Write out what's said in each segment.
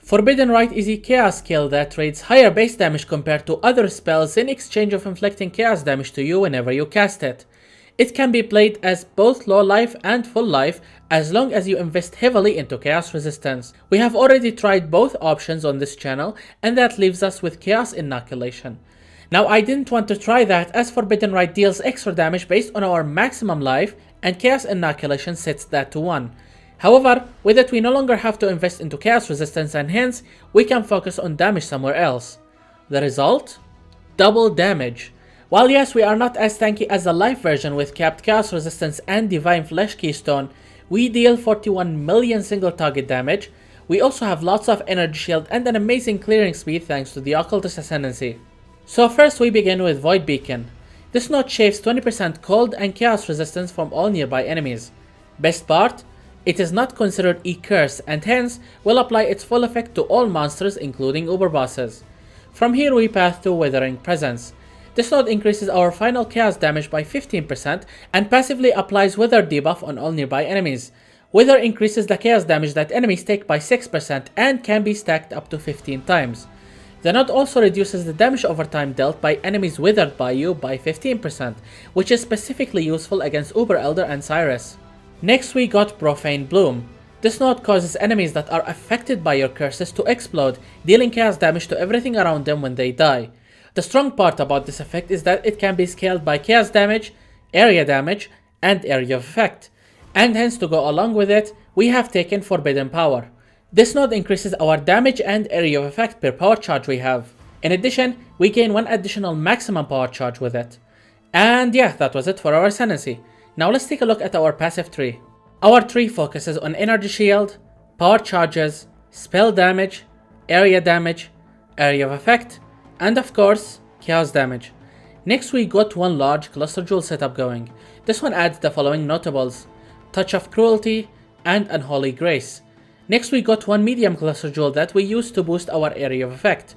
Forbidden Rite is a chaos skill that trades higher base damage compared to other spells in exchange of inflicting chaos damage to you whenever you cast it. It can be played as both low life and full life as long as you invest heavily into chaos resistance. We have already tried both options on this channel, and that leaves us with chaos inoculation. Now I didn't want to try that as Forbidden Rite deals extra damage based on our maximum life and chaos inoculation sets that to 1. However, with it we no longer have to invest into chaos resistance and hence we can focus on damage somewhere else. The result? Double damage. While yes, we are not as tanky as the life version with capped chaos resistance and divine flesh keystone, we deal 41 million single target damage. We also have lots of energy shield and an amazing clearing speed thanks to the occultist ascendancy. So first we begin with Void Beacon. This node shaves 20% cold and chaos resistance from all nearby enemies. Best part? It is not considered a curse and hence will apply its full effect to all monsters including uber bosses. From here we path to Withering Presence. This node increases our final chaos damage by 15% and passively applies Wither debuff on all nearby enemies. Wither increases the chaos damage that enemies take by 6% and can be stacked up to 15 times. The node also reduces the damage over time dealt by enemies withered by you by 15%, which is specifically useful against Uber Elder and Cyrus. Next we got Profane Bloom. This node causes enemies that are affected by your curses to explode, dealing chaos damage to everything around them when they die. The strong part about this effect is that it can be scaled by chaos damage, area damage, and area of effect. And hence to go along with it, we have taken Forbidden Power. This node increases our damage and area of effect per power charge we have. In addition, we gain one additional maximum power charge with it. And yeah, that was it for our Ascendancy. Now let's take a look at our passive tree. Our tree focuses on energy shield, power charges, spell damage, area of effect, and of course, chaos damage. Next we got one large cluster jewel setup going. This one adds the following notables: Touch of Cruelty and Unholy Grace. Next we got one medium cluster jewel that we use to boost our area of effect.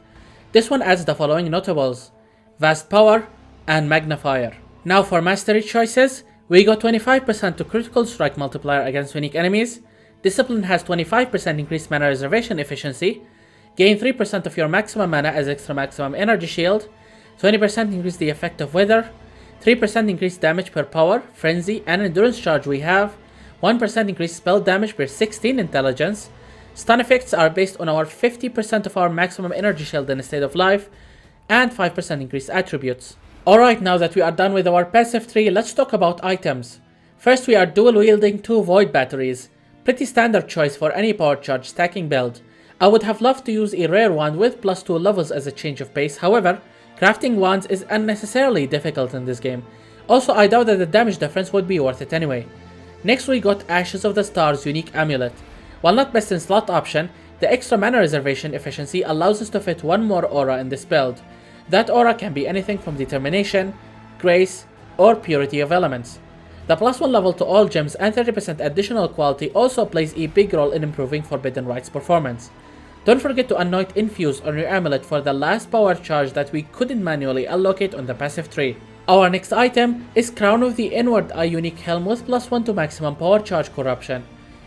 This one adds the following notables: Vast Power and Magnifier. Now for mastery choices, we got 25% to critical strike multiplier against unique enemies. Discipline has 25% increased mana reservation efficiency. Gain 3% of your maximum mana as extra maximum energy shield. 20% increase the effect of Wither. 3% increased damage per power, frenzy, and endurance charge we have. 1% increased spell damage per 16 intelligence. Stun effects are based on our 50% of our maximum energy shield in a state of life. And 5% increased attributes. Alright, now that we are done with our passive tree, let's talk about items. First we are dual wielding 2 void batteries. Pretty standard choice for any power charge stacking build. I would have loved to use a rare wand with +2 levels as a change of pace, however, crafting wands is unnecessarily difficult in this game. Also, I doubt that the damage difference would be worth it anyway. Next we got Ashes of the Stars unique amulet. While not best in slot option, the extra mana reservation efficiency allows us to fit one more aura in this build. That aura can be anything from Determination, Grace, or Purity of Elements. The +1 level to all gems and 30% additional quality also plays a big role in improving Forbidden Rite's performance. Don't forget to anoint Infuse on your amulet for the last power charge that we couldn't manually allocate on the passive tree. Our next item is Crown of the Inward Eye unique helm with +1 to maximum power charge corruption.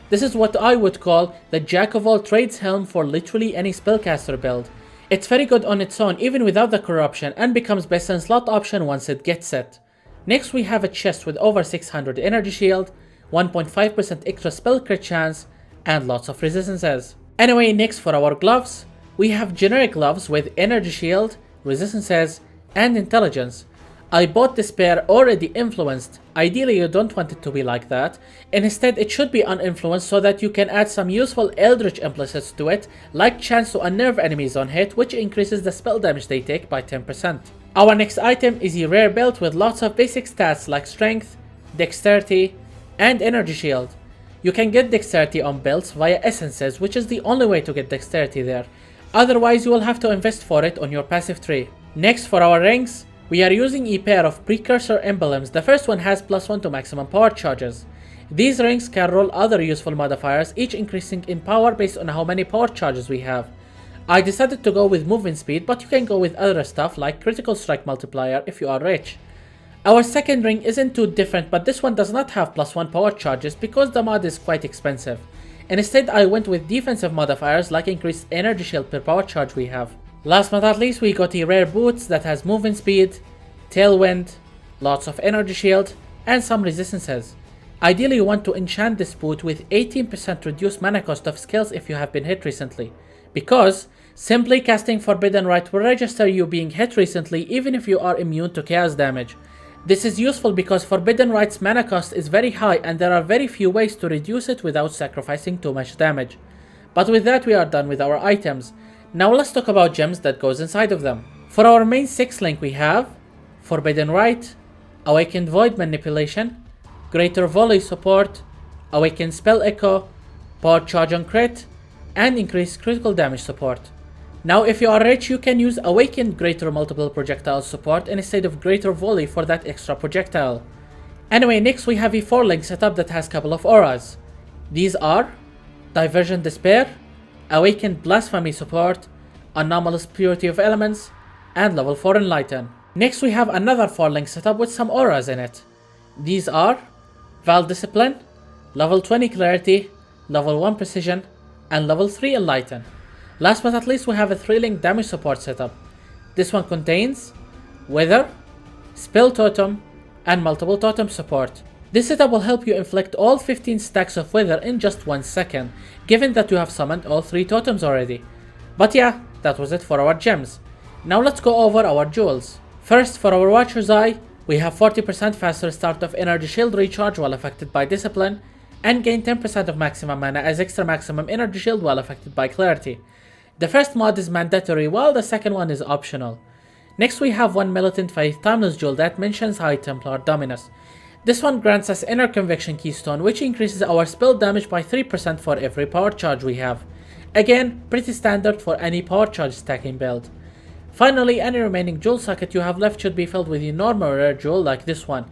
This is what I would call the jack of all trades helm for literally any spellcaster build. It's very good on its own even without the corruption and becomes best in slot option once it gets it. Next we have a chest with over 600 energy shield, 1.5% extra spell crit chance, and lots of resistances. Anyway, next for our gloves, we have generic gloves with energy shield, resistances, and intelligence. I bought this pair already influenced. Ideally you don't want it to be like that. Instead it should be uninfluenced so that you can add some useful eldritch implicits to it, like chance to unnerve enemies on hit, which increases the spell damage they take by 10%. Our next item is a rare belt with lots of basic stats like strength, dexterity, and energy shield. You can get dexterity on belts via essences, which is the only way to get dexterity there. Otherwise you will have to invest for it on your passive tree. Next for our rings, we are using a pair of precursor emblems. The first one has +1 to maximum power charges. These rings can roll other useful modifiers, each increasing in power based on how many power charges we have. I decided to go with movement speed, but you can go with other stuff like critical strike multiplier if you are rich. Our second ring isn't too different, but this one does not have +1 power charges because the mod is quite expensive. Instead, I went with defensive modifiers like increased energy shield per power charge we have. Last but not least, we got the rare boots that has movement speed, tailwind, lots of energy shield, and some resistances. Ideally, you want to enchant this boot with 18% reduced mana cost of skills if you have been hit recently, because simply casting Forbidden Rite will register you being hit recently even if you are immune to chaos damage. This is useful because Forbidden Rite's mana cost is very high and there are very few ways to reduce it without sacrificing too much damage. But with that, we are done with our items. Now let's talk about gems that goes inside of them. For our main 6 link we have Forbidden Rite, Awakened Void Manipulation, Greater Volley Support, Awakened Spell Echo, Power Charge on Crit, and Increased Critical Damage Support. Now if you are rich, you can use Awakened Greater Multiple Projectile Support instead of Greater Volley for that extra projectile. Anyway, next we have a 4 link setup that has a couple of auras. These are Divergent Despair, Awakened Blasphemy Support, Anomalous Purity of Elements, and level 4 Enlighten. Next we have another 4 link setup with some auras in it. These are Val Discipline, level 20 Clarity, level 1 Precision, and level 3 Enlighten. Last but not least, we have a 3 link damage support setup. This one contains Wither, Spell Totem, and multiple totem support. This setup will help you inflict all 15 stacks of Wither in just 1 second, given that you have summoned all 3 totems already. But yeah, that was it for our gems. Now let's go over our jewels. First, for our Watcher's Eye, we have 40% faster start of energy shield recharge while affected by discipline, and gain 10% of maximum mana as extra maximum energy shield while affected by clarity. The first mod is mandatory while the second one is optional. Next we have one Militant Faith Timeless Jewel that mentions High Templar Dominus. This one grants us Inner Conviction Keystone, which increases our spell damage by 3% for every power charge we have. Again, pretty standard for any power charge stacking build. Finally, any remaining jewel socket you have left should be filled with a normal rare jewel like this one.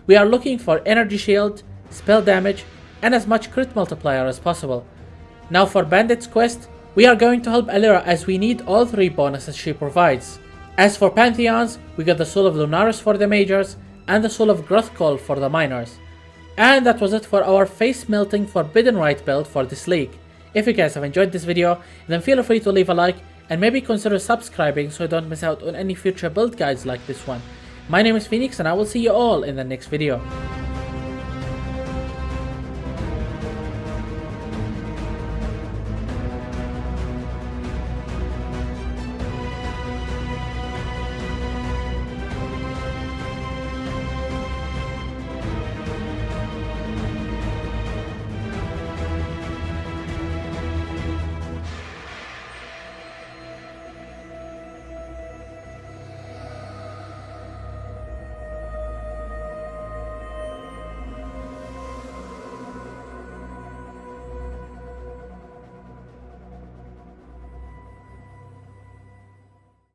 We are looking for energy shield, spell damage, and as much crit multiplier as possible. Now for Bandits quest, we are going to help Alira as we need all 3 bonuses she provides. As for Pantheons, we got the Soul of Lunaris for the Majors, and the Soul of Grothkol for the Minors. And that was it for our face melting Forbidden Rite build for this league. If you guys have enjoyed this video, then feel free to leave a like and maybe consider subscribing so you don't miss out on any future build guides like this one. My name is Phoenix and I will see you all in the next video.